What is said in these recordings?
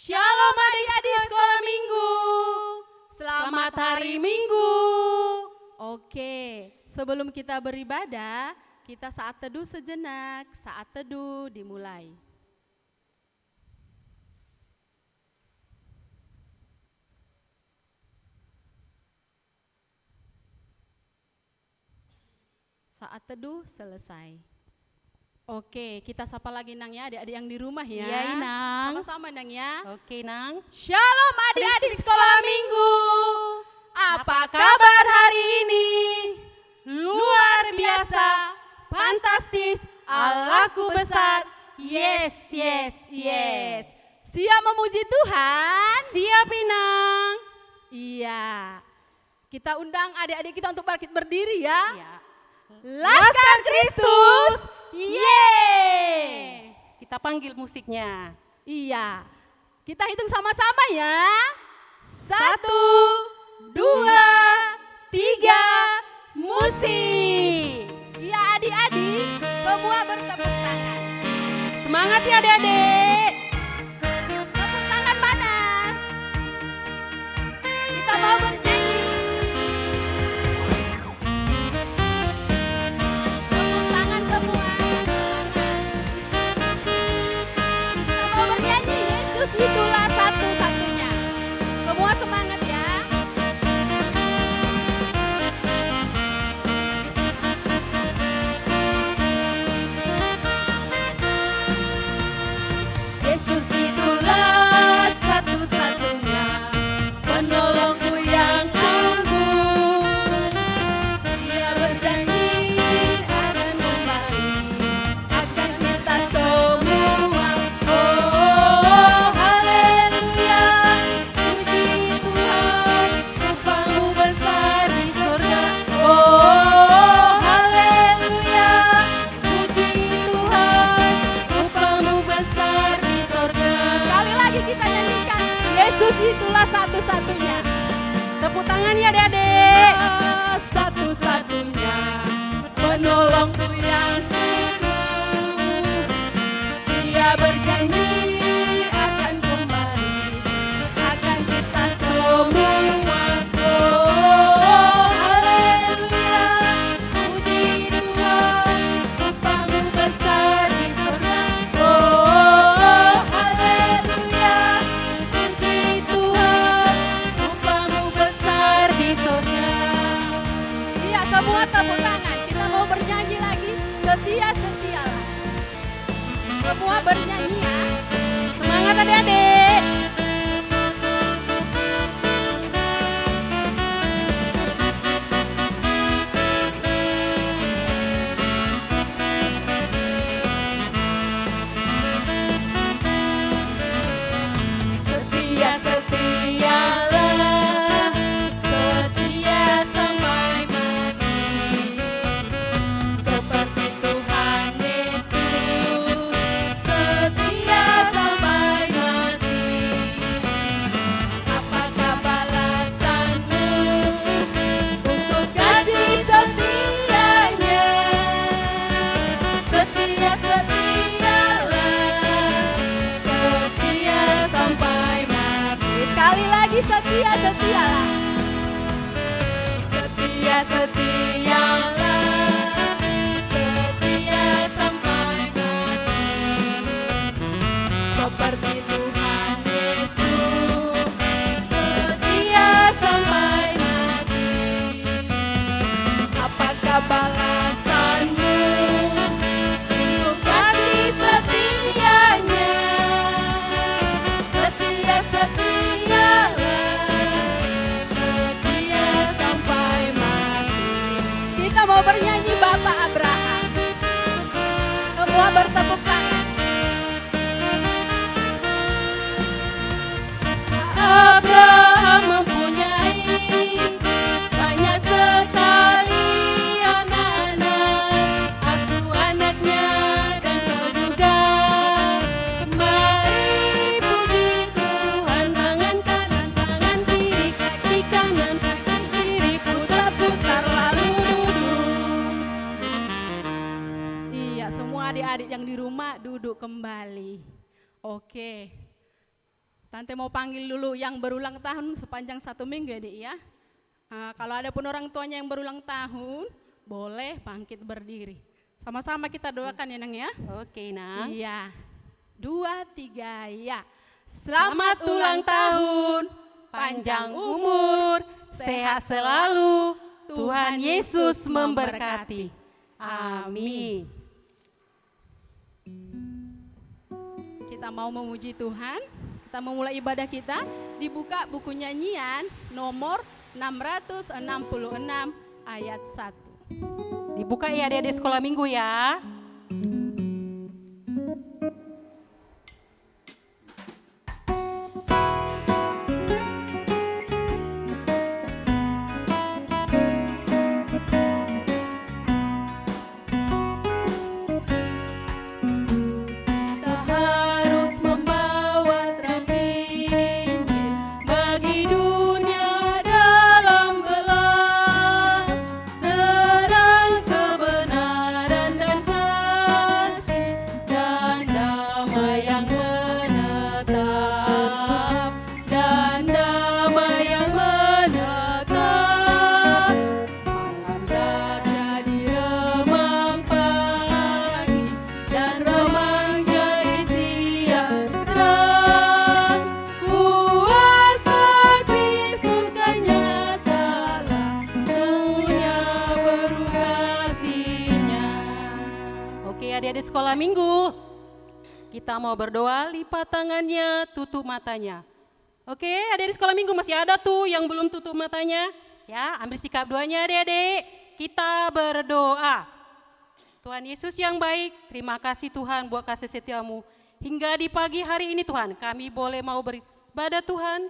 Shalom adik-adik sekolah minggu. Selamat hari Minggu. Oke, sebelum kita beribadah, kita saat teduh sejenak. Saat teduh dimulai. Saat teduh selesai. Oke, kita sapa lagi Nang ya, adik-adik yang di rumah ya. Iya, Nang. Sama-sama Nang ya. Oke, Nang. Shalom adik-adik sekolah minggu. Apa kabar hari ini? Luar biasa, fantastis, Allahku besar. Yes, yes, yes. Siap memuji Tuhan? Siap, Nang. Iya. Kita undang adik-adik kita untuk bangkit berdiri ya. Ya. Laskar Kristus. Yeay. Kita panggil musiknya. Iya. Kita hitung sama-sama ya. 1, 2, 3, musik. Iya adik-adik, semua bertepuk tangan. Semangat ya adik-adik. Tepuk tangan mana? Kita mau bernyanyi. Tepuk tangan semua. Kita mau bernyanyi, Yesus itulah satu-satunya. Semua semangat ya. Yesus itulah satu-satunya penolongku yang sungguh. Dia berjanji akan kembali, akan kita semua. Oh, haleluya, puji Tuhan, upahmu besar di surga. Oh, haleluya, puji Tuhan, upahmu besar di surga. Sekali lagi kita nyanyikan, Yesus itulah satu-satunya. Tepuk tangan ya adik-adik. Satu-satunya penolongku yang sungguh. Dia berjanji akan kembali, akan kita semua. Oh, haleluya, puji Tuhan, upahmu besar di surga. Oh, haleluya, puji Tuhan, upahmu besar di surga. Iya, semua tepuk tangan. Kita mau bernyanyi lagi. Setia-setialah. Semua bernyanyi ya. Semangat adik-adik. Setia-setialah, setia sampai mati. Seperti Tuhan Yesus, setia sampai mati. Apakah balasanmu untuk kasih setianya? Setia-setialah, setia sampai mati. Sekali lagi setia-setialah. Setia-setialah, setia sampai mati. Seperti Tuhan Yesus, setia sampai mati. Apakah balasanmu untuk kasih setianya? Setia-setialah, setia sampai mati. Kita mau bernyanyi Bapak Abraham. Semua bertepuk tangan. semua adik-adik yang di rumah duduk kembali. Oke. Tante mau panggil dulu yang berulang tahun sepanjang 1 minggu ya, Dik ya. Kalau ada pun orang tuanya yang berulang tahun, boleh bangkit berdiri. Sama-sama kita doakan ya, Nang ya. Oke, Nang. Iya. 2, 3, ya. Selamat ulang tahun, panjang umur, sehat selalu, Tuhan Yesus memberkati. Amin. Kita mau memuji Tuhan, kita memulai ibadah kita, dibuka buku nyanyian nomor 666 ayat 1. Dibuka ya adik-adik sekolah minggu ya. Adik-adik sekolah minggu, kita mau berdoa, lipat tangannya, tutup matanya. Oke, adik-adik sekolah minggu masih ada tuh yang belum tutup matanya. Ya, ambil sikap doanya adik-adik. Kita berdoa. Tuhan Yesus yang baik, terima kasih Tuhan buat kasih setiamu. Hingga di pagi hari ini Tuhan, kami boleh mau beribadah Tuhan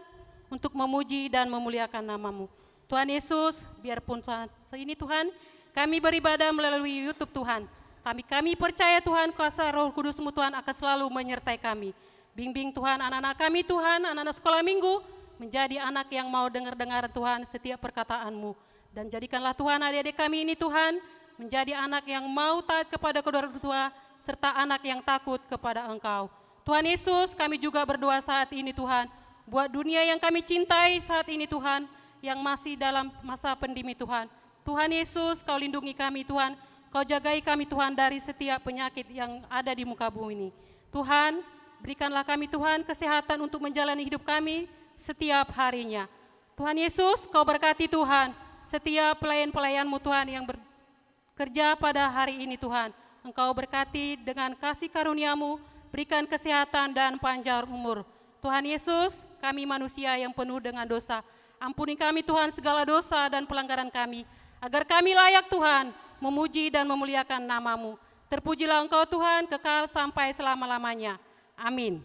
untuk memuji dan memuliakan namamu. Tuhan Yesus, biarpun saat ini Tuhan, kami beribadah melalui YouTube Tuhan. Kami percaya Tuhan kuasa Roh Kudus-Mu Tuhan akan selalu menyertai kami. Bimbing Tuhan anak-anak kami Tuhan, anak-anak sekolah minggu, menjadi anak yang mau dengar-dengar Tuhan setiap perkataanmu. Dan jadikanlah Tuhan adik-adik kami ini Tuhan, menjadi anak yang mau taat kepada kedua orang tua, serta anak yang takut kepada Engkau. Tuhan Yesus, kami juga berdoa saat ini Tuhan, buat dunia yang kami cintai saat ini Tuhan, yang masih dalam masa pandemi Tuhan. Tuhan Yesus, Kau lindungi kami Tuhan, Kau jagai kami Tuhan dari setiap penyakit yang ada di muka bumi ini. Tuhan, berikanlah kami Tuhan kesehatan untuk menjalani hidup kami setiap harinya. Tuhan Yesus, Kau berkati Tuhan setiap pelayan-pelayan-Mu Tuhan yang bekerja pada hari ini Tuhan. Engkau berkati dengan kasih karunia-Mu, berikan kesehatan dan panjang umur. Tuhan Yesus, kami manusia yang penuh dengan dosa. Ampuni kami Tuhan segala dosa dan pelanggaran kami, agar kami layak Tuhan memuji dan memuliakan namamu. Terpujilah Engkau Tuhan, kekal sampai selama-lamanya. Amin.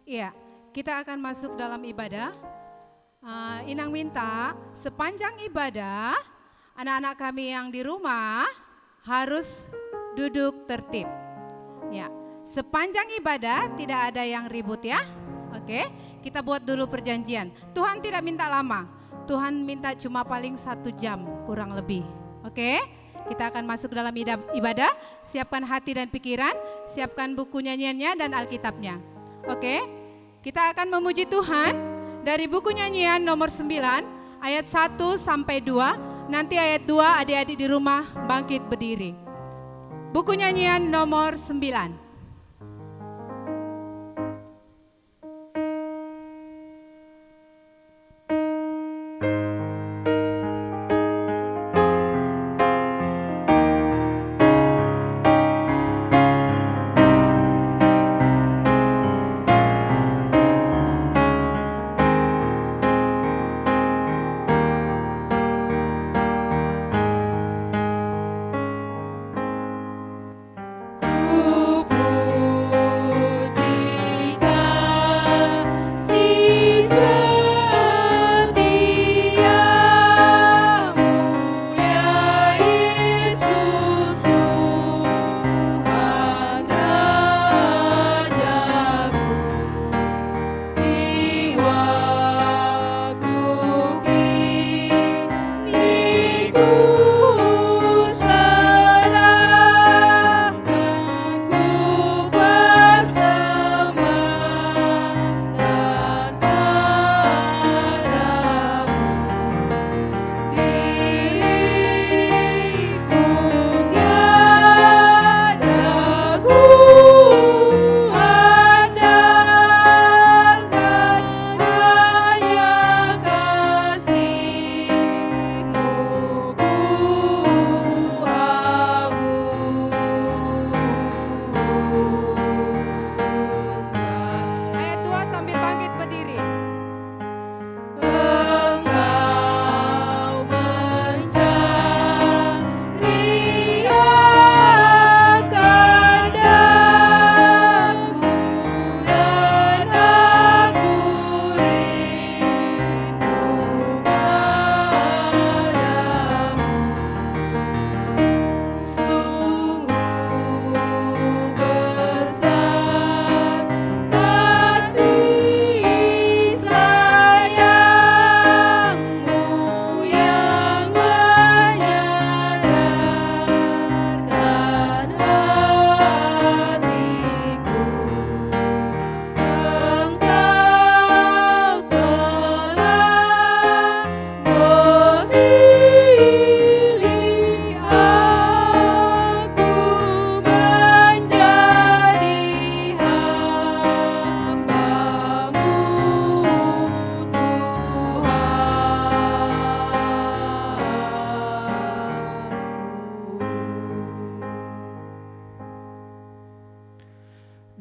Iya, kita akan masuk dalam ibadah. Inang minta sepanjang ibadah, anak-anak kami yang di rumah harus duduk tertib. Ya, sepanjang ibadah tidak ada yang ribut ya. Oke, kita buat dulu perjanjian. Tuhan tidak minta lama, Tuhan minta cuma paling 1 jam kurang lebih. Oke? Kita akan masuk dalam ibadah, siapkan hati dan pikiran, siapkan buku nyanyiannya dan Alkitabnya. Oke, kita akan memuji Tuhan dari buku nyanyian nomor 9, ayat 1 sampai 2, nanti ayat 2 adik-adik di rumah bangkit berdiri. Buku nyanyian nomor 9. Ku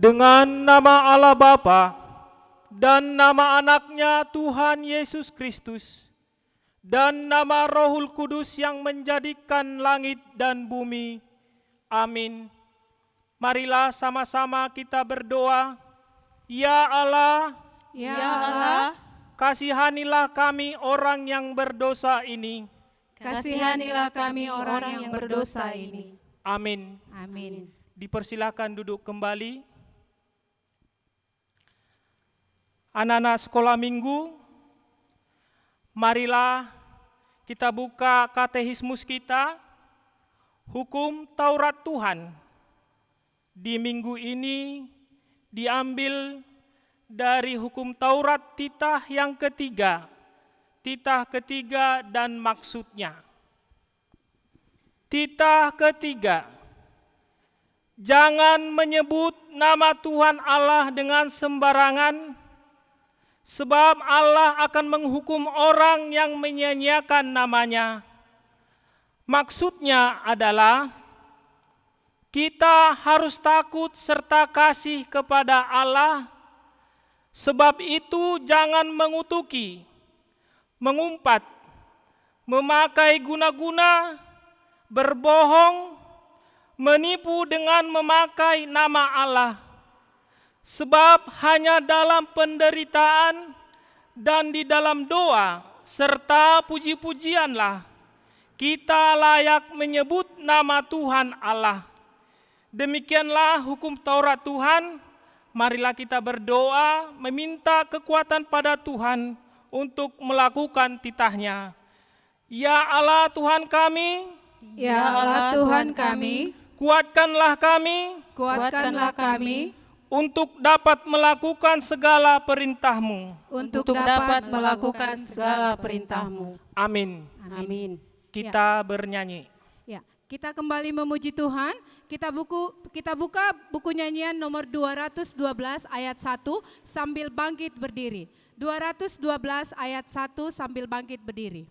Dengan nama Allah Bapa dan nama anaknya Tuhan Yesus Kristus dan nama Rohul Kudus yang menjadikan langit dan bumi. Amin. Marilah sama-sama kita berdoa. Ya Allah, Ya Allah, kasihanilah kami orang yang berdosa ini. kasihanilah kami orang yang berdosa ini. Amin. Amin. Dipersilakan duduk kembali. Anak-anak sekolah minggu, marilah kita buka katekismus kita, hukum Taurat Tuhan. Di minggu ini diambil dari hukum Taurat titah yang ketiga. Titah ketiga dan maksudnya. Titah ketiga. Jangan menyebut nama Tuhan Allah dengan sembarangan, sebab Allah akan menghukum orang yang menyia-nyiakan namanya. Maksudnya adalah kita harus takut serta kasih kepada Allah. Sebab itu jangan mengutuki, mengumpat, memakai guna-guna, berbohong, menipu dengan memakai nama Allah. Sebab hanya dalam penderitaan dan di dalam doa serta puji-pujianlah kita layak menyebut nama Tuhan Allah. Demikianlah hukum Taurat Tuhan. Marilah kita berdoa meminta kekuatan pada Tuhan untuk melakukan titahnya. Ya Allah Tuhan kami, Ya Allah Tuhan kami, kuatkanlah kami kuatkanlah kami untuk dapat melakukan segala perintah-Mu. untuk dapat melakukan segala perintah-Mu. Amin. Amin. Kita bernyanyi. Ya, kita kembali memuji Tuhan. Kita buka buku nyanyian nomor 212 ayat 1 sambil bangkit berdiri. 212 ayat 1 sambil bangkit berdiri.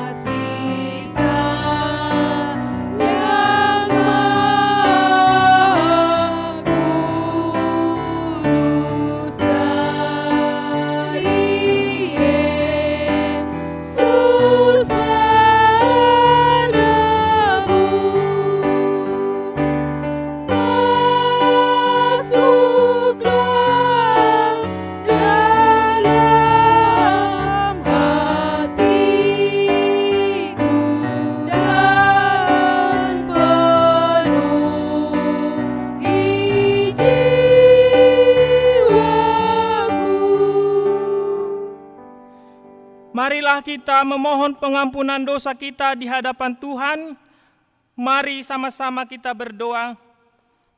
Kasih sayang Maha Kudus dari Yesus menebus, masuklah dalam hatiku dan penuhi jiwaku. Marilah kita memohon pengampunan dosa kita di hadapan Tuhan. Mari sama-sama kita berdoa.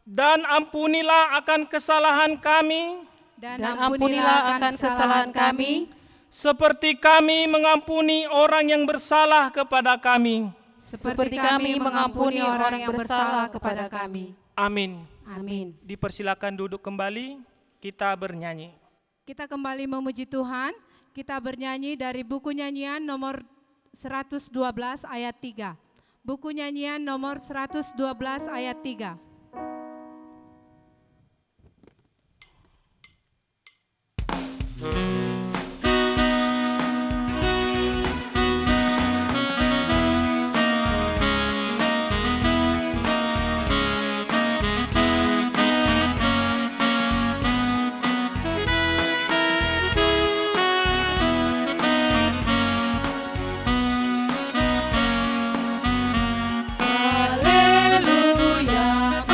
Dan ampunilah akan kesalahan kami, Dan ampunilah akan kesalahan kami, seperti kami mengampuni orang yang bersalah kepada kami. seperti kami mengampuni orang yang bersalah kepada kami. Amin. Amin. Dipersilakan duduk kembali, kita bernyanyi. Kita kembali memuji Tuhan. Kita bernyanyi dari buku nyanyian nomor 112 ayat 3. Buku nyanyian nomor 112 ayat 3. Haleluya,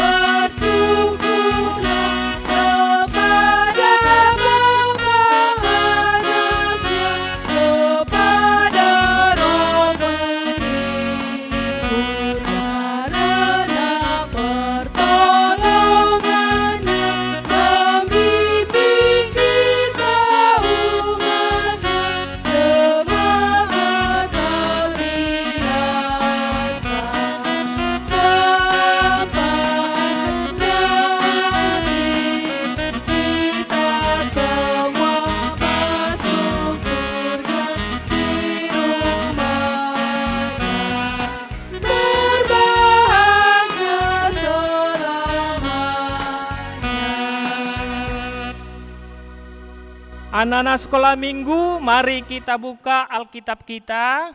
Anak-anak sekolah minggu, mari kita buka Alkitab kita.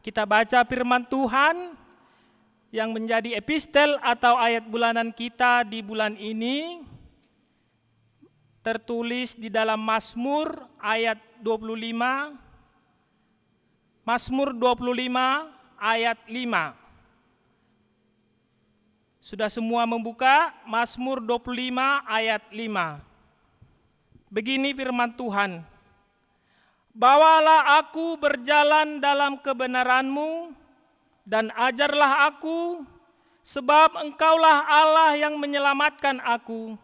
Kita baca firman Tuhan yang menjadi epistel atau ayat bulanan kita di bulan ini. Tertulis di dalam Mazmur ayat 25. Mazmur 25 ayat 5. Sudah semua membuka Mazmur 25 ayat 5. Begini firman Tuhan, bawalah aku berjalan dalam kebenaran-Mu, dan ajarlah aku, sebab Engkaulah Allah yang menyelamatkan aku.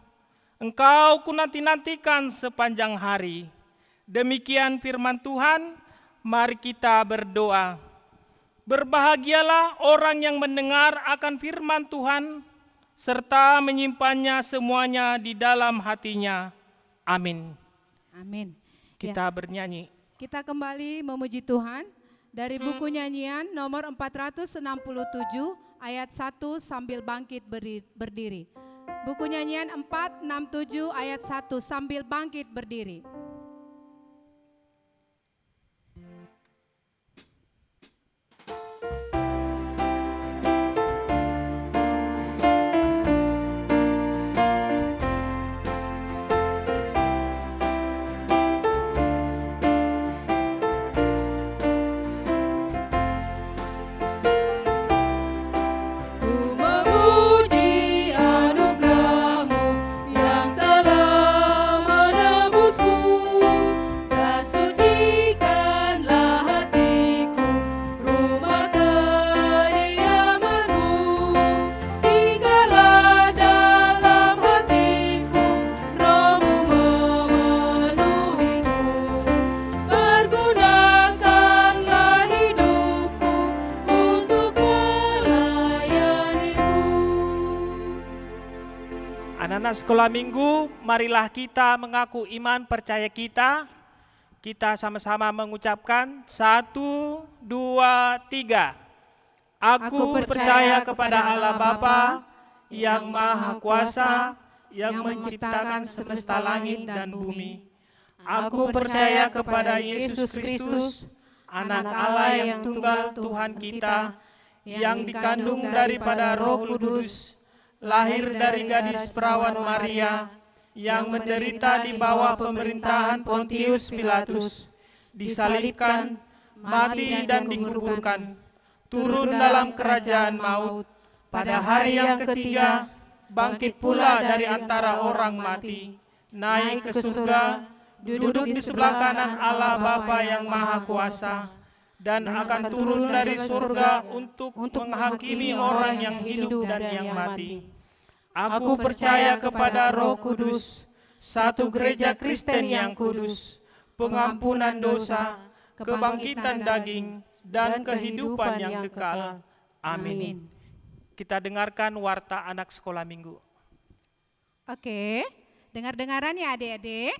Engkau kunanti-nantikan sepanjang hari. Demikian firman Tuhan, mari kita berdoa. Berbahagialah orang yang mendengar akan firman Tuhan, serta menyimpannya semuanya di dalam hatinya. Amin. Amin. Kita bernyanyi. Kita kembali memuji Tuhan dari buku nyanyian nomor 467 ayat 1 sambil bangkit berdiri. Buku nyanyian 467 ayat 1 sambil bangkit berdiri. Anak-anak sekolah minggu, marilah kita mengaku iman percaya kita. Kita sama-sama mengucapkan 1, 2, 3. Aku percaya kepada Allah Bapa yang Maha Kuasa, yang menciptakan semesta langit dan bumi. Aku percaya kepada Yesus Kristus, anak Allah yang tunggal Tuhan kita, yang dikandung daripada Roh Kudus, lahir dari gadis perawan Maria, yang menderita di bawah pemerintahan Pontius Pilatus, disalibkan, mati dan dikuburkan, turun dalam kerajaan maut, pada hari yang ketiga bangkit pula dari antara orang mati, naik ke surga, duduk di sebelah kanan Allah Bapa yang Maha Kuasa, dan akan turun dari surga untuk menghakimi orang yang hidup dan yang mati. Aku percaya kepada Roh Kudus, satu gereja Kristen yang kudus, pengampunan dosa, kebangkitan daging, dan kehidupan yang kekal. Amin. Kita dengarkan warta anak sekolah minggu. Oke, dengar-dengaran ya adik-adik.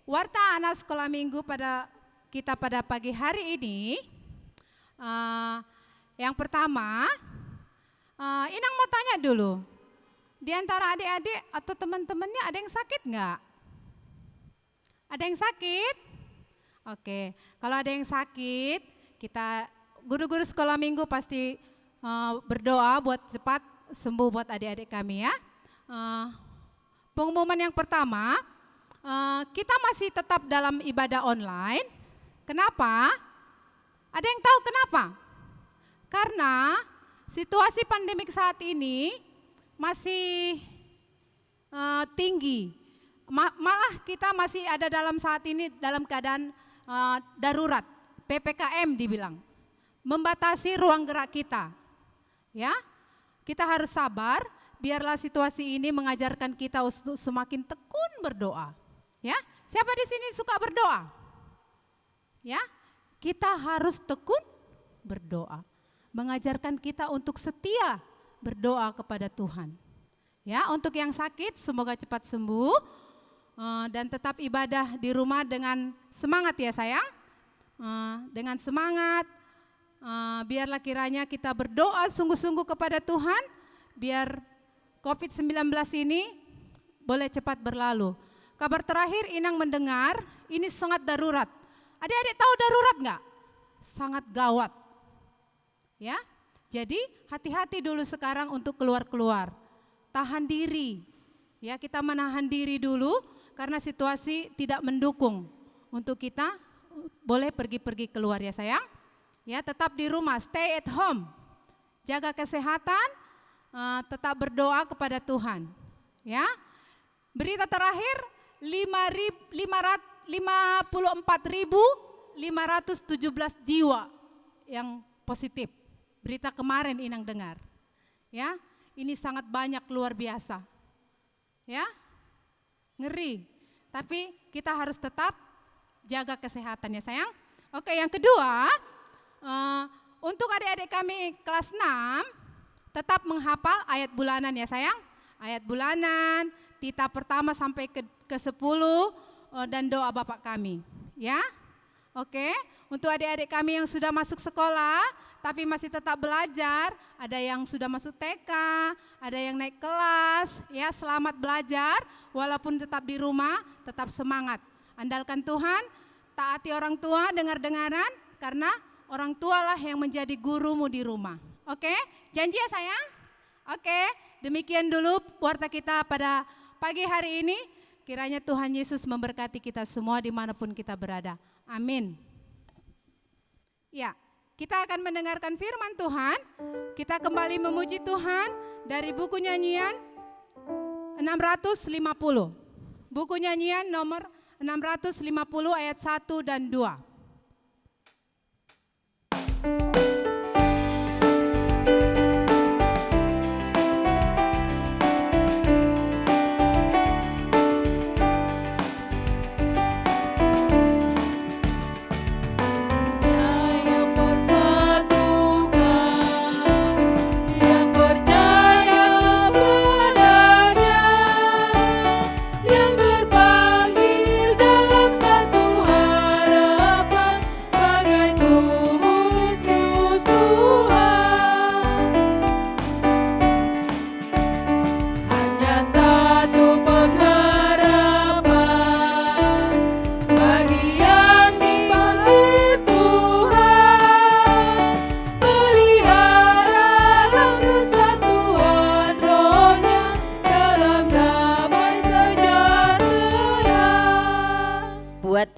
Warta anak sekolah minggu pada kita pada pagi hari ini. Yang pertama, Inang mau tanya dulu. Di antara adik-adik atau teman-temannya ada yang sakit nggak? Ada yang sakit? Oke, kalau ada yang sakit, kita guru-guru sekolah minggu pasti berdoa buat cepat sembuh buat adik-adik kami ya. Pengumuman yang pertama, kita masih tetap dalam ibadah online. Kenapa? Ada yang tahu kenapa? Karena situasi pandemik saat ini masih tinggi, malah kita masih ada dalam saat ini dalam keadaan darurat, PPKM dibilang, membatasi ruang gerak kita. Ya, kita harus sabar, biarlah situasi ini mengajarkan kita untuk semakin tekun berdoa. Ya, siapa di sini suka berdoa? Ya, kita harus tekun berdoa, mengajarkan kita untuk setia berdoa kepada Tuhan. Ya, untuk yang sakit semoga cepat sembuh dan tetap ibadah di rumah dengan semangat ya sayang. Dengan semangat, biarlah kiranya kita berdoa sungguh-sungguh kepada Tuhan, biar COVID-19 ini boleh cepat berlalu. Kabar terakhir Inang mendengar ini sangat darurat. Adik-adik tahu darurat nggak? Sangat gawat. Ya, jadi hati-hati dulu sekarang untuk keluar-keluar. Tahan diri. Ya, kita menahan diri dulu karena situasi tidak mendukung untuk kita boleh pergi-pergi keluar ya sayang. Ya, tetap di rumah, stay at home. Jaga kesehatan, tetap berdoa kepada Tuhan. Ya. Berita terakhir 54.517 jiwa yang positif. Berita kemarin Inang dengar. Ya, ini sangat banyak, luar biasa. Ya. Ngeri. Tapi kita harus tetap jaga kesehatan ya sayang. Oke, yang kedua, untuk adik-adik kami kelas 6 tetap menghafal ayat bulanan ya sayang. Ayat bulanan, titah pertama sampai ke 10 dan doa Bapak kami. Ya. Oke, untuk adik-adik kami yang sudah masuk sekolah tapi masih tetap belajar, ada yang sudah masuk TK, ada yang naik kelas, ya selamat belajar walaupun tetap di rumah, tetap semangat. Andalkan Tuhan, taati orang tua, dengar-dengaran karena orang tualah yang menjadi gurumu di rumah. Oke, janji ya sayang? Oke, demikian dulu warta kita pada pagi hari ini. Kiranya Tuhan Yesus memberkati kita semua dimanapun kita berada. Amin. Ya, kita akan mendengarkan firman Tuhan. Kita kembali memuji Tuhan dari buku nyanyian 650. Buku nyanyian nomor 650 ayat 1 dan 2.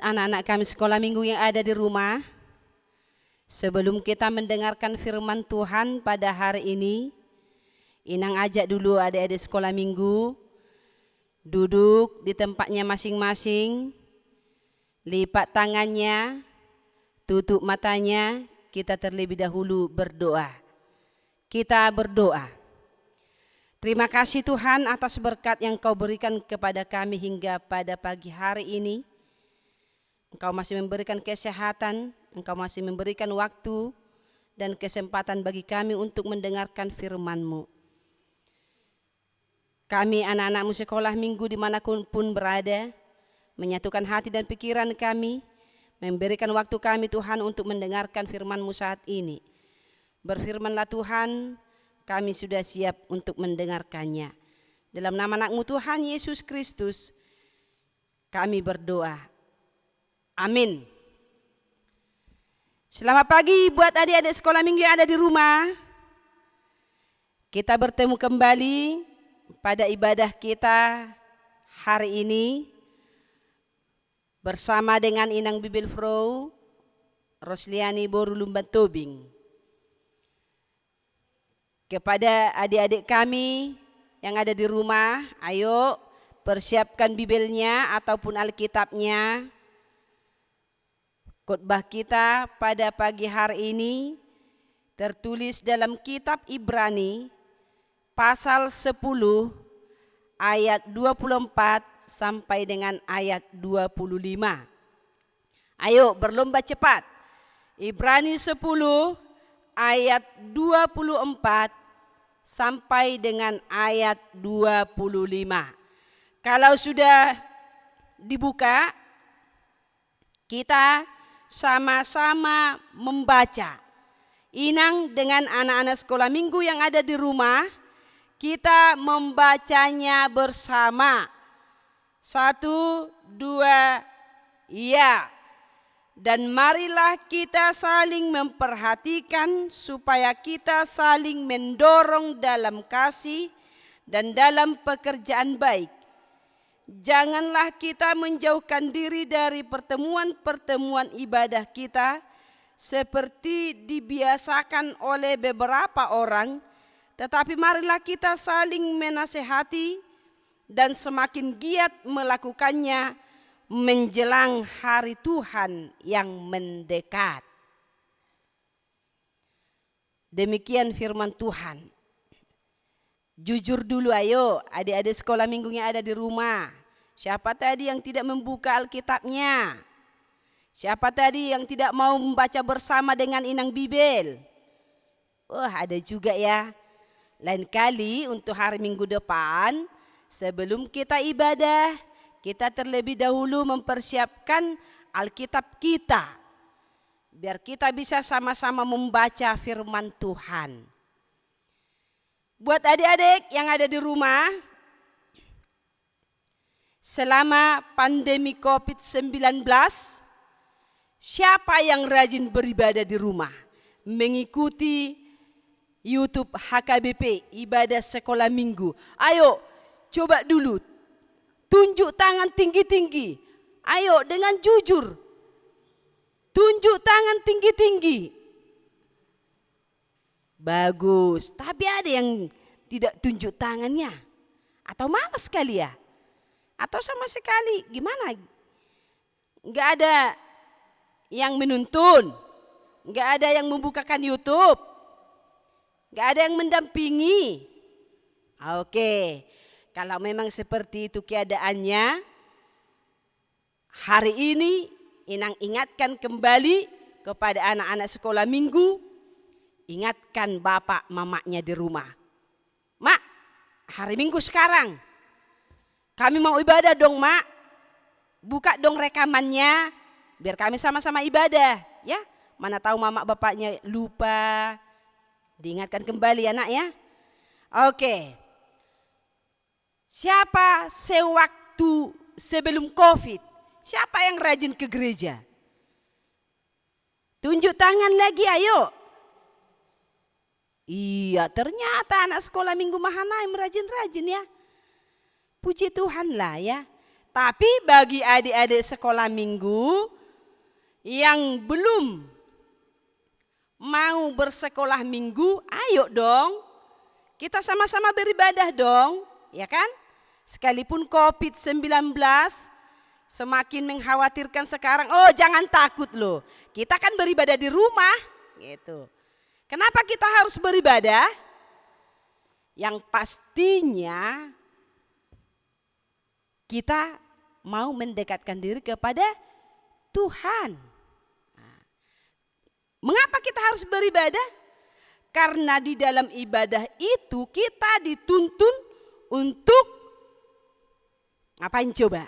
Anak-anak kami sekolah minggu yang ada di rumah, sebelum kita mendengarkan firman Tuhan pada hari ini, Inang ajak dulu adik-adik sekolah minggu duduk di tempatnya masing-masing, lipat tangannya, tutup matanya, kita terlebih dahulu berdoa. Kita berdoa. Terima kasih Tuhan atas berkat yang Kau berikan kepada kami hingga pada pagi hari ini. Engkau masih memberikan kesehatan, Engkau masih memberikan waktu dan kesempatan bagi kami untuk mendengarkan firman-Mu. Kami anak-anak-Mu sekolah minggu dimanapun pun berada, menyatukan hati dan pikiran kami, memberikan waktu kami Tuhan untuk mendengarkan firman-Mu saat ini. Berfirmanlah Tuhan, kami sudah siap untuk mendengarkannya. Dalam nama anak-Mu Tuhan Yesus Kristus, kami berdoa. Amin. Selamat pagi buat adik-adik sekolah minggu yang ada di rumah. Kita bertemu kembali pada ibadah kita hari ini bersama dengan Inang Bibil Fro, Rosliani Boru Lumban Tobing. Kepada adik-adik kami yang ada di rumah, ayo persiapkan Bibelnya ataupun Alkitabnya. Khotbah kita pada pagi hari ini tertulis dalam kitab Ibrani pasal 10 ayat 24 sampai dengan ayat 25. Ayo berlomba cepat. Ibrani 10 ayat 24 sampai dengan ayat 25. Kalau sudah dibuka, kita sama-sama membaca. Inang dengan anak-anak sekolah minggu yang ada di rumah, kita membacanya bersama. 1, 2, Iya. Dan marilah kita saling memperhatikan supaya kita saling mendorong dalam kasih dan dalam pekerjaan baik. Janganlah kita menjauhkan diri dari pertemuan-pertemuan ibadah kita seperti dibiasakan oleh beberapa orang, tetapi marilah kita saling menasehati dan semakin giat melakukannya menjelang hari Tuhan yang mendekat. Demikian firman Tuhan. Jujur dulu ayo adik-adik sekolah minggu yang ada di rumah. Siapa tadi yang tidak membuka Alkitabnya? Siapa tadi yang tidak mau membaca bersama dengan inang Bibel? Ada juga ya. Lain kali untuk hari Minggu depan, sebelum kita ibadah, kita terlebih dahulu mempersiapkan Alkitab kita. Biar kita bisa sama-sama membaca firman Tuhan. Buat adik-adik yang ada di rumah, selama pandemi COVID-19, siapa yang rajin beribadah di rumah? Mengikuti YouTube HKBP, ibadah sekolah minggu. Ayo, coba dulu, tunjuk tangan tinggi-tinggi. Ayo dengan jujur, tunjuk tangan tinggi-tinggi. Bagus, tapi ada yang tidak tunjuk tangannya. Atau malas sekali ya? Atau sama sekali gimana? Enggak ada yang menuntun, enggak ada yang membukakan YouTube, enggak ada yang mendampingi. Oke, kalau memang seperti itu keadaannya, hari ini Inang ingatkan kembali kepada anak-anak sekolah minggu, ingatkan bapak mamanya di rumah. Mak, hari Minggu sekarang kami mau ibadah dong mak. Buka dong rekamannya biar kami sama-sama ibadah ya. Mana tahu mama bapaknya lupa. Diingatkan kembali ya nak ya. Oke. Siapa sewaktu sebelum COVID? Siapa yang rajin ke gereja? Tunjuk tangan lagi ayo. Iya, ternyata anak sekolah minggu Mahanaim rajin-rajin ya. Puji Tuhan lah ya. Tapi bagi adik-adik sekolah minggu yang belum mau bersekolah minggu, ayo dong. Kita sama-sama beribadah dong, ya kan? Sekalipun COVID-19 semakin mengkhawatirkan sekarang, jangan takut loh. Kita kan beribadah di rumah, gitu. Kenapa kita harus beribadah? Yang pastinya kita mau mendekatkan diri kepada Tuhan. Mengapa kita harus beribadah? Karena di dalam ibadah itu kita dituntun untuk ngapain coba?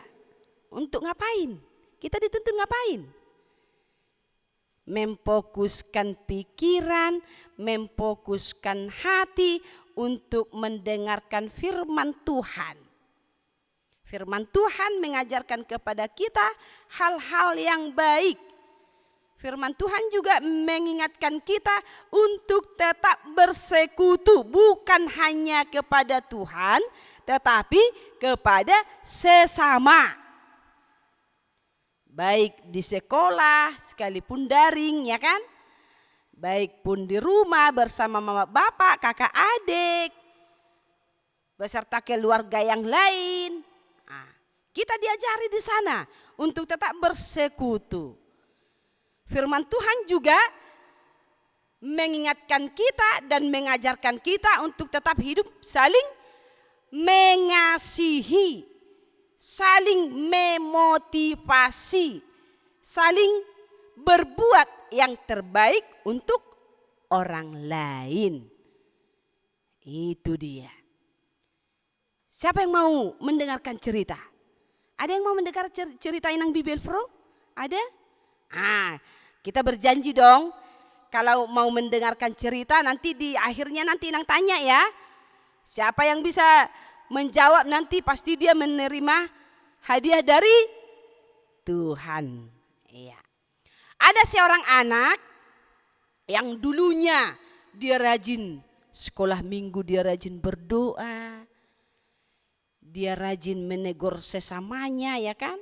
Untuk ngapain? Kita dituntun ngapain? Memfokuskan pikiran, memfokuskan hati untuk mendengarkan firman Tuhan. Firman Tuhan mengajarkan kepada kita hal-hal yang baik. Firman Tuhan juga mengingatkan kita untuk tetap bersekutu, bukan hanya kepada Tuhan, tetapi kepada sesama. Baik di sekolah, sekalipun daring ya kan. Baik pun di rumah bersama mama bapak, kakak adik, beserta keluarga yang lain. Kita diajari di sana untuk tetap bersekutu. Firman Tuhan juga mengingatkan kita dan mengajarkan kita untuk tetap hidup saling mengasihi, saling memotivasi, saling berbuat yang terbaik untuk orang lain. Itu dia. Siapa yang mau mendengarkan cerita? Ada yang mau mendengar cerita Inang Bibel Pro? Ada? Kita berjanji dong. Kalau mau mendengarkan cerita nanti di akhirnya nanti Inang tanya ya. Siapa yang bisa menjawab nanti pasti dia menerima hadiah dari Tuhan. Iya. Ada seorang anak yang dulunya dia rajin sekolah minggu, dia rajin berdoa, dia rajin menegur sesamanya, ya kan?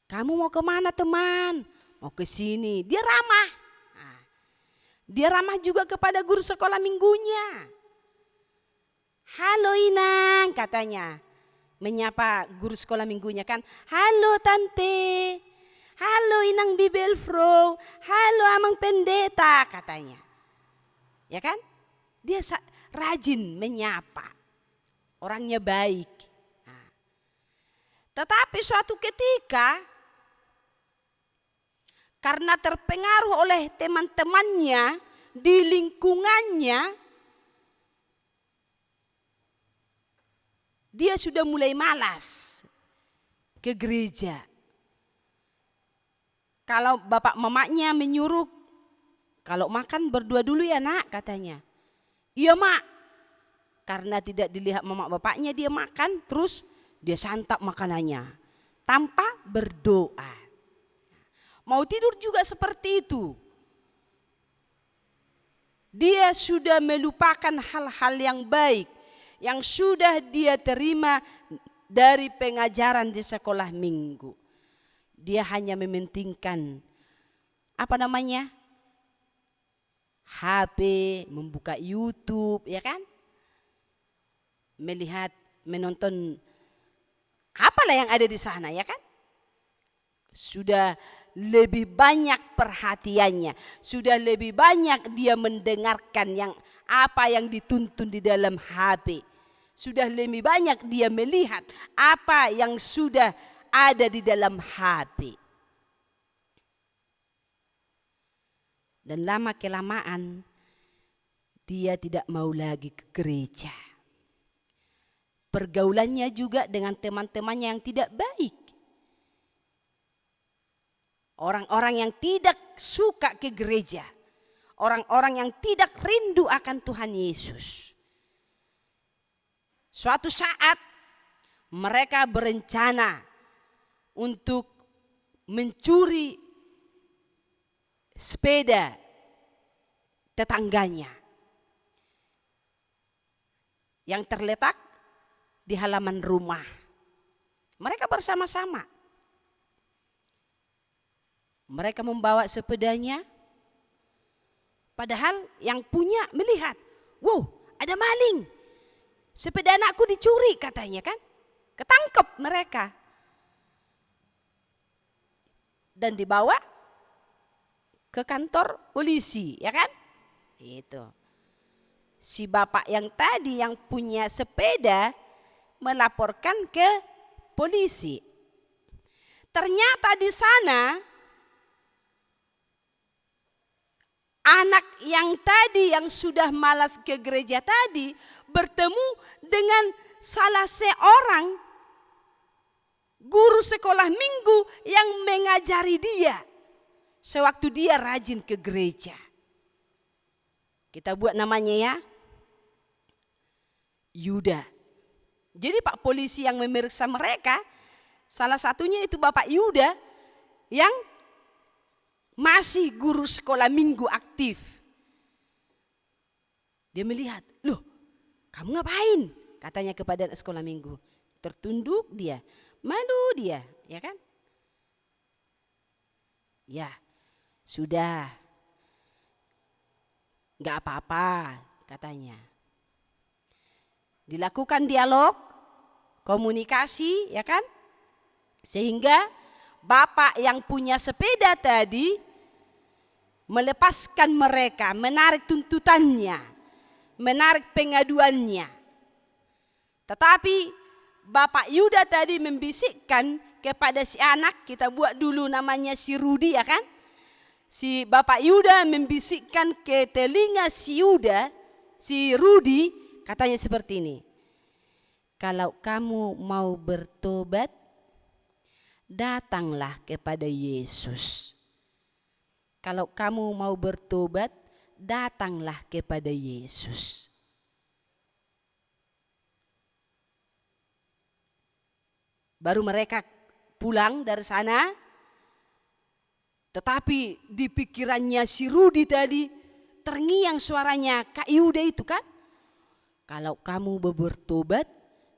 Kamu mau kemana teman? Mau ke sini. Dia ramah. Nah, dia ramah juga kepada guru sekolah minggunya. Halo Inang, katanya. Menyapa guru sekolah minggunya kan. Halo Tante. Halo Inang Bibelfro. Halo Amang Pendeta, katanya. Ya kan? Dia rajin menyapa. Orangnya baik. Nah, tetapi suatu ketika karena terpengaruh oleh teman-temannya di lingkungannya, dia sudah mulai malas ke gereja. Kalau bapak mamanya menyuruh, kalau makan berdua dulu ya nak, katanya. Iya mak. Karena tidak dilihat mama bapaknya, dia makan terus dia santap makanannya tanpa berdoa. Mau tidur juga seperti itu. Dia sudah melupakan hal-hal yang baik yang sudah dia terima dari pengajaran di sekolah minggu. Dia hanya mementingkan HP, membuka YouTube, ya kan? Melihat, menonton apalah yang ada di sana, ya kan? Sudah lebih banyak perhatiannya, sudah lebih banyak dia mendengarkan apa yang dituntun di dalam HP. Sudah lebih banyak dia melihat apa yang sudah ada di dalam HP. Dan lama kelamaan dia tidak mau lagi ke gereja. Pergaulannya juga dengan teman-temannya yang tidak baik. Orang-orang yang tidak suka ke gereja. Orang-orang yang tidak rindu akan Tuhan Yesus. Suatu saat mereka berencana untuk mencuri sepeda tetangganya yang terletak di halaman rumah. Mereka bersama-sama. Mereka membawa sepedanya, padahal yang punya melihat, wow, ada maling. Sepeda anakku dicuri, katanya kan. Ketangkep mereka. Dan dibawa ke kantor polisi, ya kan? Itu. Si bapak yang tadi yang punya sepeda melaporkan ke polisi. Ternyata di sana anak yang tadi yang sudah malas ke gereja tadi bertemu dengan salah seorang guru sekolah minggu yang mengajari dia sewaktu dia rajin ke gereja. Kita buat namanya ya, Yuda. Jadi Pak polisi yang memeriksa mereka, salah satunya itu Bapak Yuda yang masih guru sekolah minggu aktif. Dia melihat, loh kamu ngapain? Katanya kepada anak sekolah minggu. Tertunduk dia, malu dia, ya kan? Ya, sudah, gak apa-apa katanya. Dilakukan dialog, komunikasi, ya kan? Sehingga bapak yang punya sepeda tadi melepaskan mereka, menarik tuntutannya, menarik pengaduannya. Tetapi Bapak Yuda tadi membisikkan kepada si anak, kita buat dulu namanya si Rudi, ya kan? Si Bapak Yuda membisikkan ke telinga si Yuda, si Rudi, katanya seperti ini. Kalau kamu mau bertobat, datanglah kepada Yesus. Kalau kamu mau bertobat, datanglah kepada Yesus. Baru mereka pulang dari sana, tetapi di pikirannya si Rudi tadi terngiang suaranya Kak Yuda itu kan. Kalau kamu bertobat,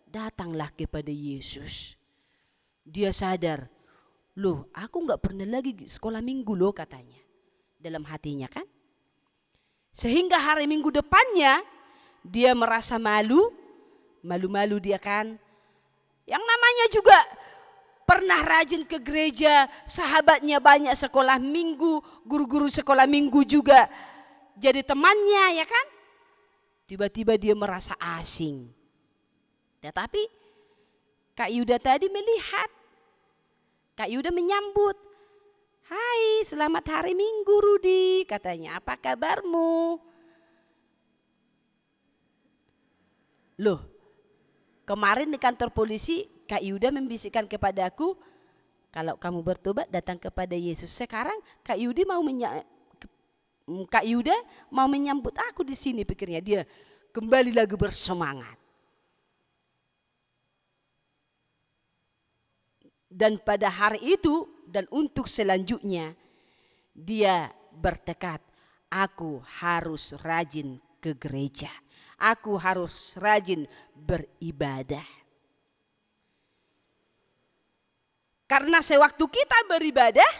datanglah kepada Yesus. Dia sadar, loh aku gak pernah lagi sekolah minggu loh katanya. Dalam hatinya kan. Sehingga hari minggu depannya dia merasa malu-malu dia kan. Yang namanya juga pernah rajin ke gereja, sahabatnya banyak sekolah minggu, guru-guru sekolah minggu juga jadi temannya ya kan. Tiba-tiba dia merasa asing. Tetapi Kak Yuda tadi melihat, Kak Yuda menyambut, "Hai, selamat hari Minggu Rudi," katanya, "apa kabarmu?" Loh, kemarin di kantor polisi Kak Yuda membisikkan kepadaku, kalau kamu bertobat datang kepada Yesus. Sekarang Kak Yuda mau menyambut aku di sini, pikirnya dia kembali lagi bersemangat. Dan pada hari itu dan untuk selanjutnya dia bertekad, aku harus rajin ke gereja. Aku harus rajin beribadah. Karena sewaktu kita beribadah,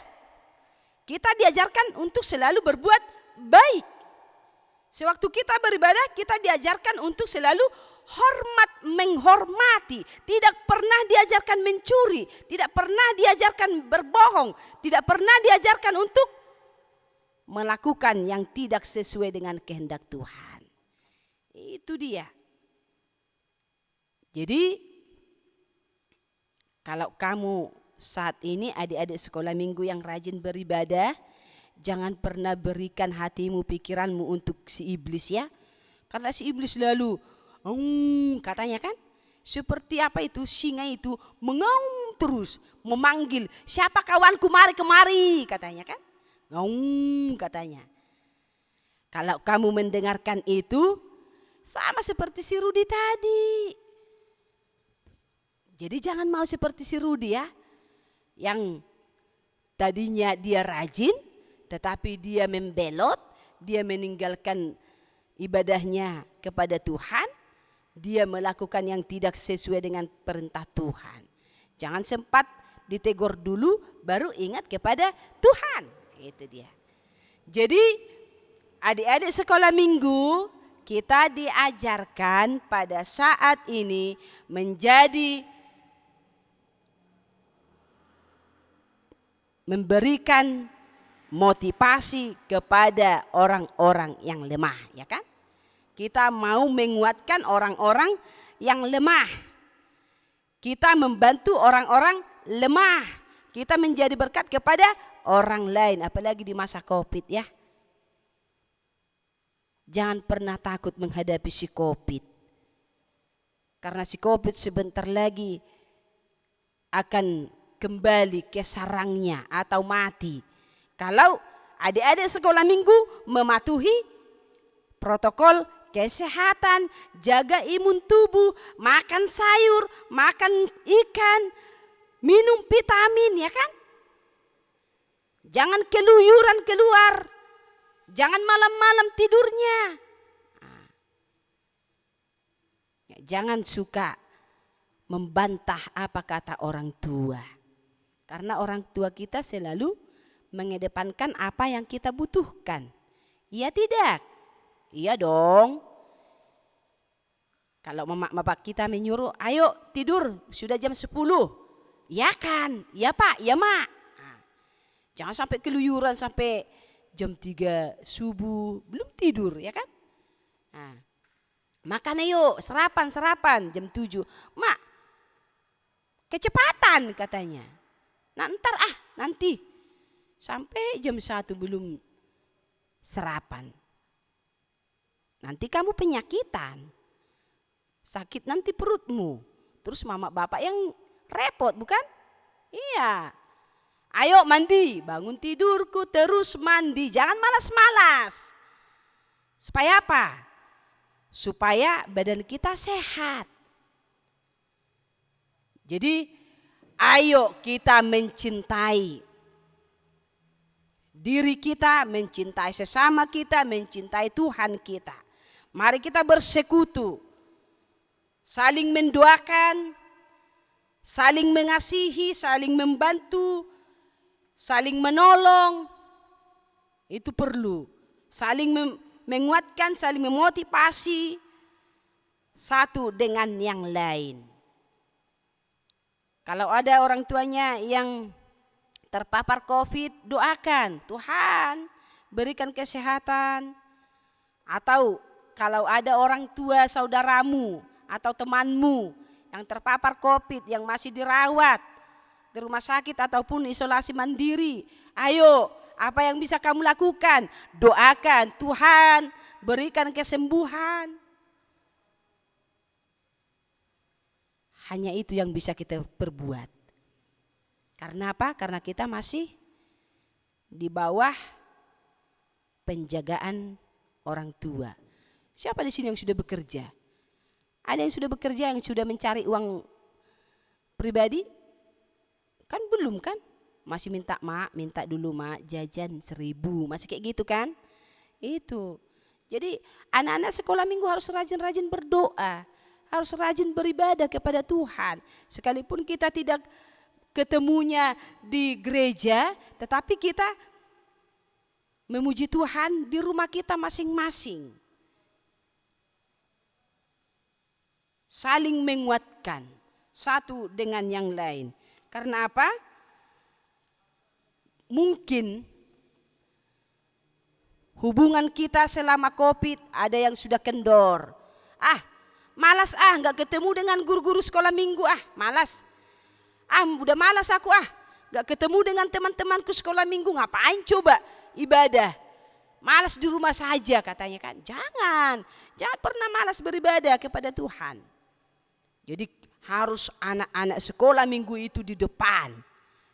kita diajarkan untuk selalu berbuat baik. Sewaktu kita beribadah, kita diajarkan untuk selalu menghormati. Tidak pernah diajarkan mencuri, tidak pernah diajarkan berbohong, tidak pernah diajarkan untuk melakukan yang tidak sesuai dengan kehendak Tuhan. Itu dia. Jadi kalau kamu saat ini adik-adik sekolah minggu yang rajin beribadah, jangan pernah berikan hatimu, pikiranmu untuk si iblis ya. Karena si iblis lalu katanya kan, seperti apa itu singa itu mengaum terus, memanggil, "Siapa kawanku, mari kemari," katanya kan. Ngaum katanya. Kalau kamu mendengarkan itu sama seperti si Rudi tadi. Jadi jangan mau seperti si Rudi ya, yang tadinya dia rajin tetapi dia membelot, dia meninggalkan ibadahnya kepada Tuhan, dia melakukan yang tidak sesuai dengan perintah Tuhan. Jangan sempat ditegur dulu baru ingat kepada Tuhan. Itu dia. Jadi adik-adik sekolah minggu, kita diajarkan pada saat ini menjadi memberikan motivasi kepada orang-orang yang lemah, ya kan? Kita mau menguatkan orang-orang yang lemah. Kita membantu orang-orang lemah. Kita menjadi berkat kepada orang lain, apalagi di masa Covid ya. Jangan pernah takut menghadapi si Covid. Karena si Covid sebentar lagi akan kembali ke sarangnya atau mati. Kalau adik-adik sekolah minggu mematuhi protokol kesehatan, jaga imun tubuh, makan sayur, makan ikan, minum vitamin ya kan? Jangan keluyuran keluar, jangan malam-malam tidurnya. Jangan suka membantah apa kata orang tua. Karena orang tua kita selalu mengedepankan apa yang kita butuhkan. Iya tidak? Iya dong. Kalau mama bapak kita menyuruh, ayo tidur, sudah jam 10. Ya kan? Ya pak, ya mak. Nah, jangan sampai keluyuran sampai jam 3 subuh belum tidur ya kan? Nah, makan ayo, sarapan jam 7. Mak, kecepatan katanya. Nah ntar nanti sampai jam 1 belum sarapan. Nanti kamu penyakitan, sakit nanti perutmu. Terus mama bapak yang repot bukan? Iya. Ayo mandi, bangun tidurku terus mandi. Jangan malas-malas. Supaya apa? Supaya badan kita sehat. Jadi Ayo kita mencintai diri kita, mencintai sesama kita, mencintai Tuhan kita. Mari kita bersekutu, saling mendoakan, saling mengasihi, saling membantu, saling menolong. Itu perlu. Saling menguatkan, saling memotivasi satu dengan yang lain. Kalau ada orang tuanya yang terpapar COVID, doakan, Tuhan berikan kesehatan. Atau kalau ada orang tua saudaramu atau temanmu yang terpapar COVID, yang masih dirawat di rumah sakit ataupun isolasi mandiri, ayo, apa yang bisa kamu lakukan? Doakan, Tuhan berikan kesembuhan. Hanya itu yang bisa kita perbuat. Karena apa? Karena kita masih di bawah penjagaan orang tua. Siapa di sini yang sudah bekerja? Ada yang sudah bekerja, yang sudah mencari uang pribadi? Kan belum kan? Masih minta dulu jajan 1.000, masih kayak gitu kan? Itu. Jadi anak-anak sekolah minggu harus rajin-rajin berdoa, harus rajin beribadah kepada Tuhan. Sekalipun kita tidak ketemunya di gereja, tetapi kita memuji Tuhan di rumah kita masing-masing. Saling menguatkan satu dengan yang lain. Karena apa? Mungkin hubungan kita selama COVID ada yang sudah kendor. Malas nggak ketemu dengan guru-guru sekolah minggu, malas. Udah malas aku, gak ketemu dengan teman-temanku sekolah minggu, ngapain coba ibadah? Malas di rumah saja katanya kan. Jangan pernah malas beribadah kepada Tuhan. Jadi harus anak-anak sekolah minggu itu di depan,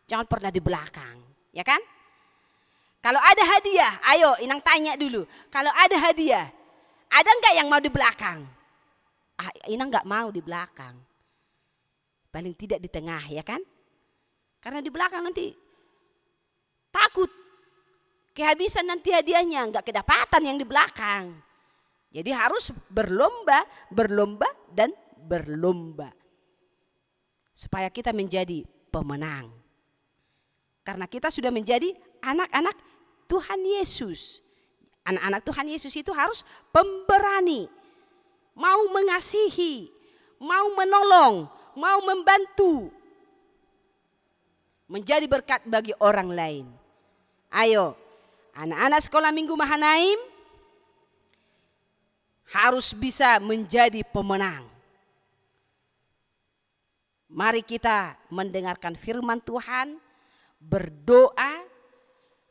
jangan pernah di belakang, ya kan? Kalau ada hadiah, ayo Inang tanya dulu, kalau ada hadiah, ada enggak yang mau di belakang? Inang gak mau di belakang. Paling tidak di tengah, ya kan? Karena di belakang nanti takut kehabisan nanti hadiahnya, enggak kedapatan yang di belakang. Jadi harus berlomba dan berlomba. Supaya kita menjadi pemenang. Karena kita sudah menjadi anak-anak Tuhan Yesus. Anak-anak Tuhan Yesus itu harus pemberani. Mau mengasihi, mau menolong, mau membantu, menjadi berkat bagi orang lain. Ayo, anak-anak sekolah minggu Mahanaim harus bisa menjadi pemenang. Mari kita mendengarkan firman Tuhan, berdoa,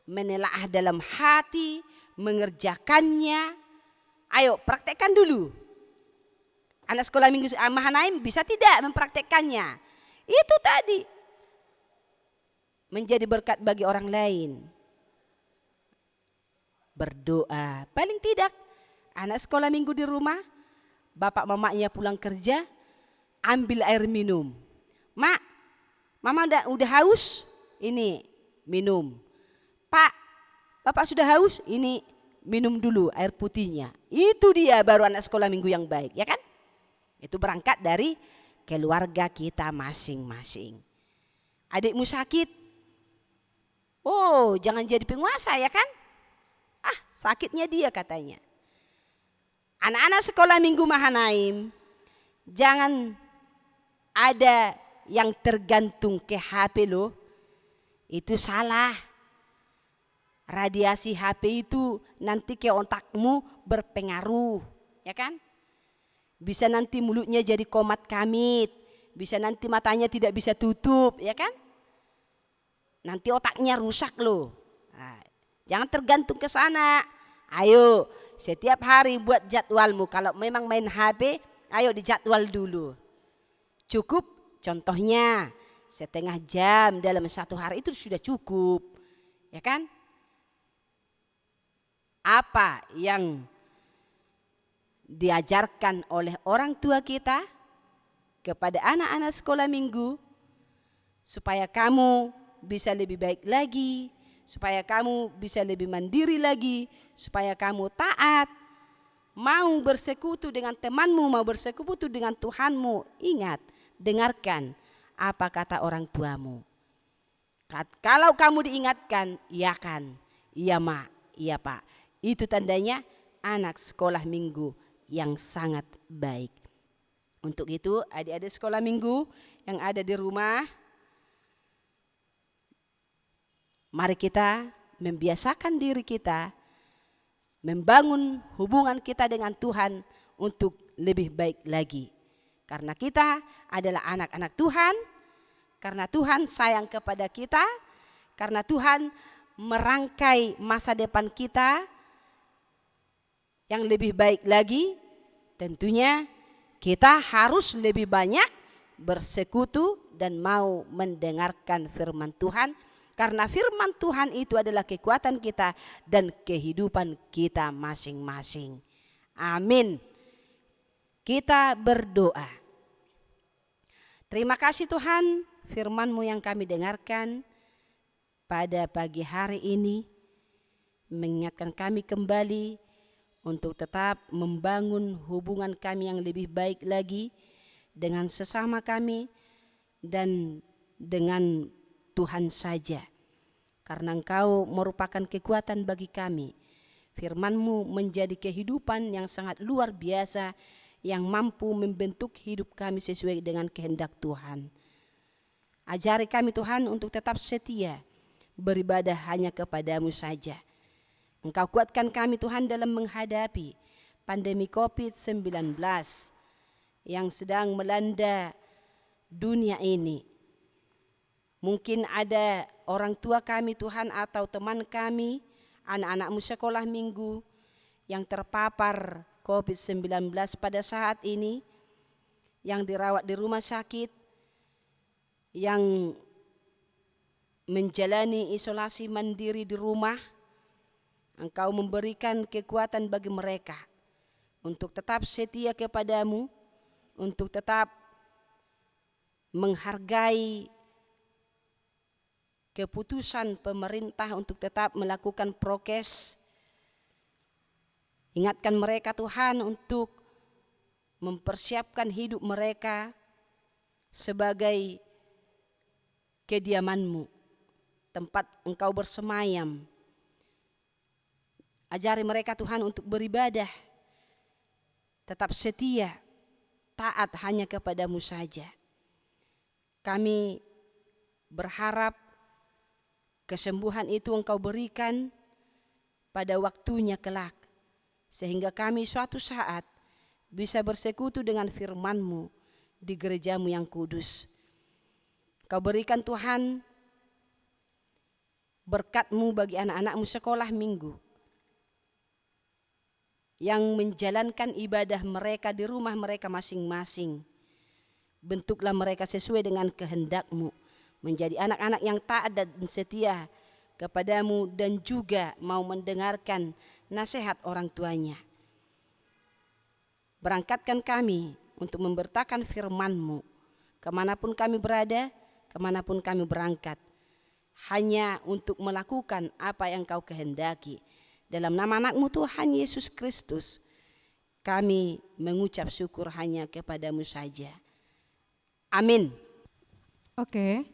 menelaah dalam hati, mengerjakannya. Ayo praktekkan dulu. Anak sekolah minggu Mahanaim bisa tidak mempraktekkannya? Itu tadi. Menjadi berkat bagi orang lain. Berdoa. Paling tidak anak sekolah minggu di rumah, bapak mamanya pulang kerja, ambil air minum. Mak, mama udah haus? Ini minum. Pak, bapak sudah haus? Ini minum dulu air putihnya. Itu dia baru anak sekolah minggu yang baik, ya kan? Itu berangkat dari keluarga kita masing-masing. Adikmu sakit, jangan jadi penguasa, ya kan? Sakitnya dia katanya. Anak-anak sekolah minggu Mahanaim, jangan ada yang tergantung ke HP lo. Itu salah. Radiasi HP itu nanti ke otakmu berpengaruh, ya kan? Bisa nanti mulutnya jadi komat kamit, bisa nanti matanya tidak bisa tutup, ya kan? Nanti otaknya rusak loh. Jangan tergantung ke sana. Ayo, setiap hari buat jadwalmu. Kalau memang main HP, ayo dijadwal dulu. Cukup, contohnya setengah jam dalam 1 hari itu sudah cukup, ya kan? Apa yang diajarkan oleh orang tua kita kepada anak-anak sekolah minggu, supaya kamu bisa lebih baik lagi, supaya kamu bisa lebih mandiri lagi, supaya kamu taat, mau bersekutu dengan temanmu, mau bersekutu dengan Tuhanmu. Ingat, dengarkan apa kata orang tuamu. Kalau kamu diingatkan, iya kan, iya mak, iya pak. Itu tandanya anak sekolah minggu yang sangat baik. Untuk itu adik-adik sekolah minggu yang ada di rumah, mari kita membiasakan diri kita, membangun hubungan kita dengan Tuhan untuk lebih baik lagi. Karena kita adalah anak-anak Tuhan, karena Tuhan sayang kepada kita, karena Tuhan merangkai masa depan kita yang lebih baik lagi, tentunya kita harus lebih banyak bersekutu dan mau mendengarkan firman Tuhan. Karena firman Tuhan itu adalah kekuatan kita dan kehidupan kita masing-masing. Amin. Kita berdoa. Terima kasih Tuhan, firman-Mu yang kami dengarkan pada pagi hari ini mengingatkan kami kembali untuk tetap membangun hubungan kami yang lebih baik lagi dengan sesama kami dan dengan Tuhan saja. Karena Engkau merupakan kekuatan bagi kami. Firman-Mu menjadi kehidupan yang sangat luar biasa yang mampu membentuk hidup kami sesuai dengan kehendak Tuhan. Ajari kami Tuhan untuk tetap setia beribadah hanya kepada-Mu saja. Engkau kuatkan kami Tuhan dalam menghadapi pandemi COVID-19 yang sedang melanda dunia ini. Mungkin ada orang tua kami Tuhan atau teman kami, anak-anak-Mu sekolah minggu yang terpapar COVID-19 pada saat ini, yang dirawat di rumah sakit, yang menjalani isolasi mandiri di rumah. Engkau memberikan kekuatan bagi mereka untuk tetap setia kepada-Mu, untuk tetap menghargai keputusan pemerintah untuk tetap melakukan prokes. Ingatkan mereka Tuhan untuk mempersiapkan hidup mereka sebagai kediaman-Mu, tempat Engkau bersemayam. Ajari mereka Tuhan untuk beribadah, tetap setia, taat hanya kepada-Mu saja. Kami berharap kesembuhan itu Engkau berikan pada waktunya kelak, sehingga kami suatu saat bisa bersekutu dengan firman-Mu di gereja-Mu yang kudus. Kau berikan Tuhan berkat-Mu bagi anak-anak-Mu sekolah minggu yang menjalankan ibadah mereka di rumah mereka masing-masing. Bentuklah mereka sesuai dengan kehendak-Mu, menjadi anak-anak yang taat dan setia kepada-Mu dan juga mau mendengarkan nasihat orang tuanya. Berangkatkan kami untuk memberitakan firman-Mu kemanapun kami berada, kemanapun kami berangkat, hanya untuk melakukan apa yang Kau kehendaki. Dalam nama anak-Mu Tuhan Yesus Kristus, kami mengucap syukur hanya kepada-Mu saja. Amin. Oke,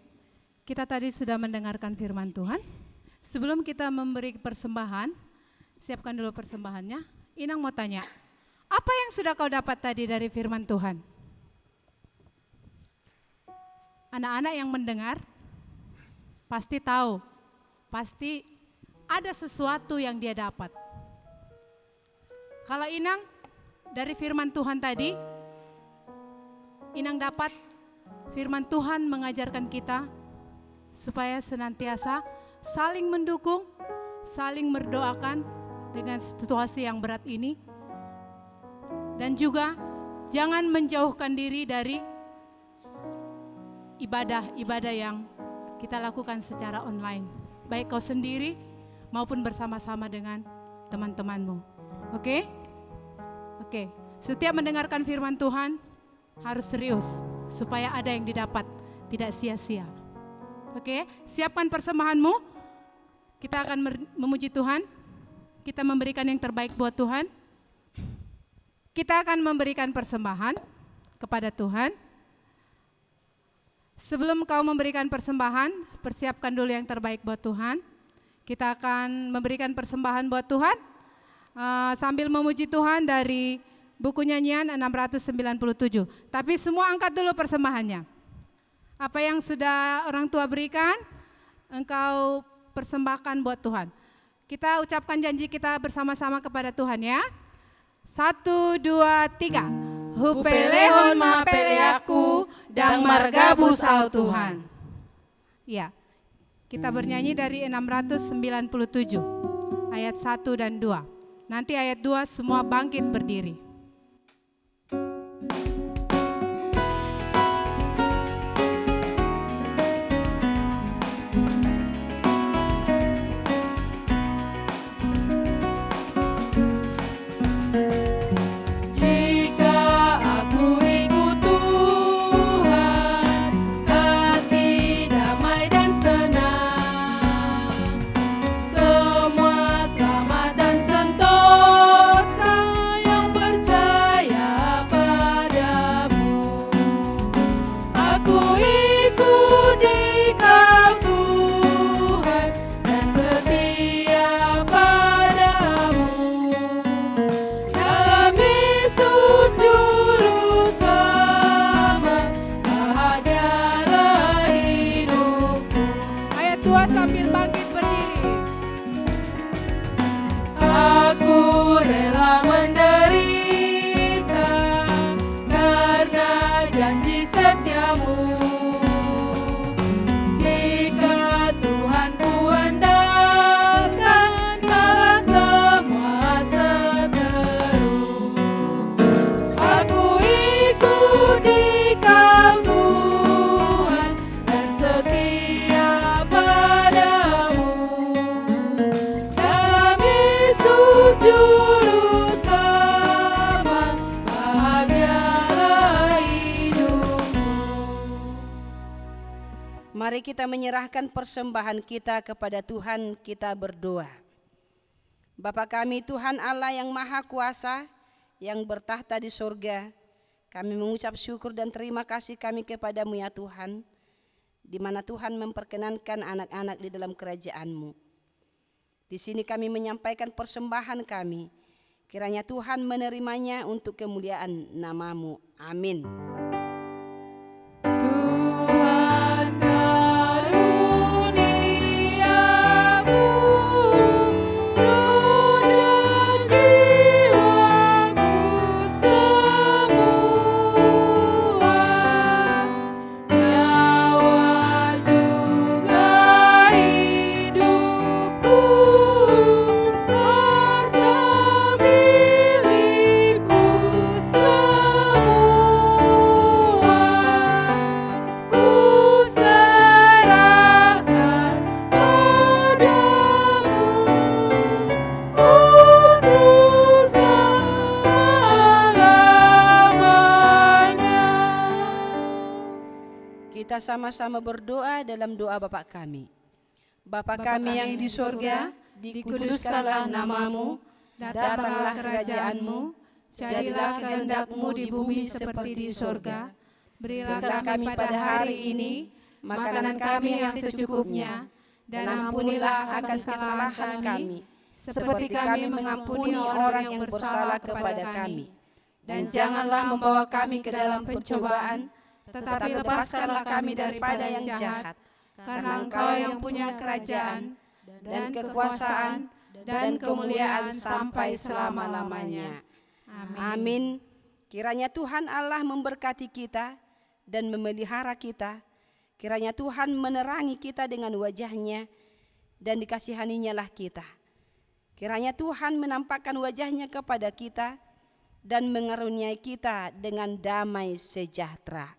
kita tadi sudah mendengarkan firman Tuhan. Sebelum kita memberi persembahan, siapkan dulu persembahannya. Inang mau tanya, apa yang sudah kau dapat tadi dari firman Tuhan? Anak-anak yang mendengar pasti tahu, pasti ada sesuatu yang dia dapat. Kalau Inang dari firman Tuhan tadi, Inang dapat firman Tuhan mengajarkan kita supaya senantiasa saling mendukung, saling mendoakan dengan situasi yang berat ini. Dan juga jangan menjauhkan diri dari ibadah-ibadah yang kita lakukan secara online. Baik kau sendiri maupun bersama-sama dengan teman-temanmu. Oke? Oke. Setiap mendengarkan firman Tuhan harus serius supaya ada yang didapat, tidak sia-sia. Oke, siapkan persembahanmu. Kita akan memuji Tuhan. Kita memberikan yang terbaik buat Tuhan. Kita akan memberikan persembahan kepada Tuhan. Sebelum kau memberikan persembahan, persiapkan dulu yang terbaik buat Tuhan. Kita akan memberikan persembahan buat Tuhan sambil memuji Tuhan dari buku nyanyian 697. Tapi semua angkat dulu persembahannya. Apa yang sudah orang tua berikan, engkau persembahkan buat Tuhan. Kita ucapkan janji kita bersama-sama kepada Tuhan ya. 1, 2, 3. Hupelehon mapele aku dang margabus au Tuhan. Ya, kita bernyanyi dari 697 ayat 1 dan 2. Nanti ayat 2 semua bangkit berdiri. Mari kita menyerahkan persembahan kita kepada Tuhan, kita berdoa. Bapa kami Tuhan Allah yang Maha Kuasa, yang bertahta di surga, kami mengucap syukur dan terima kasih kami kepadamu ya Tuhan, di mana Tuhan memperkenankan anak-anak di dalam kerajaan-Mu. Di sini kami menyampaikan persembahan kami, kiranya Tuhan menerimanya untuk kemuliaan nama-Mu. Amin. Kita sama-sama berdoa dalam doa Bapa kami. Bapa kami yang di surga, dikuduskanlah nama-Mu, datanglah kerajaan-Mu, jadilah kehendak-Mu di bumi seperti di surga. Berilah kami pada hari ini makanan kami yang secukupnya, dan ampunilah akan kesalahan kami, seperti kami mengampuni orang yang bersalah kepada kami. Dan janganlah membawa kami ke dalam pencobaan, tetapi lepaskanlah kami daripada yang jahat, karena Engkau yang punya kerajaan dan kekuasaan dan kemuliaan sampai selama-lamanya. Amin. Kiranya Tuhan Allah memberkati kita dan memelihara kita. Kiranya Tuhan menerangi kita dengan wajah-Nya dan dikasihani-Nya lah kita. Kiranya Tuhan menampakkan wajah-Nya kepada kita dan mengaruniai kita dengan damai sejahtera.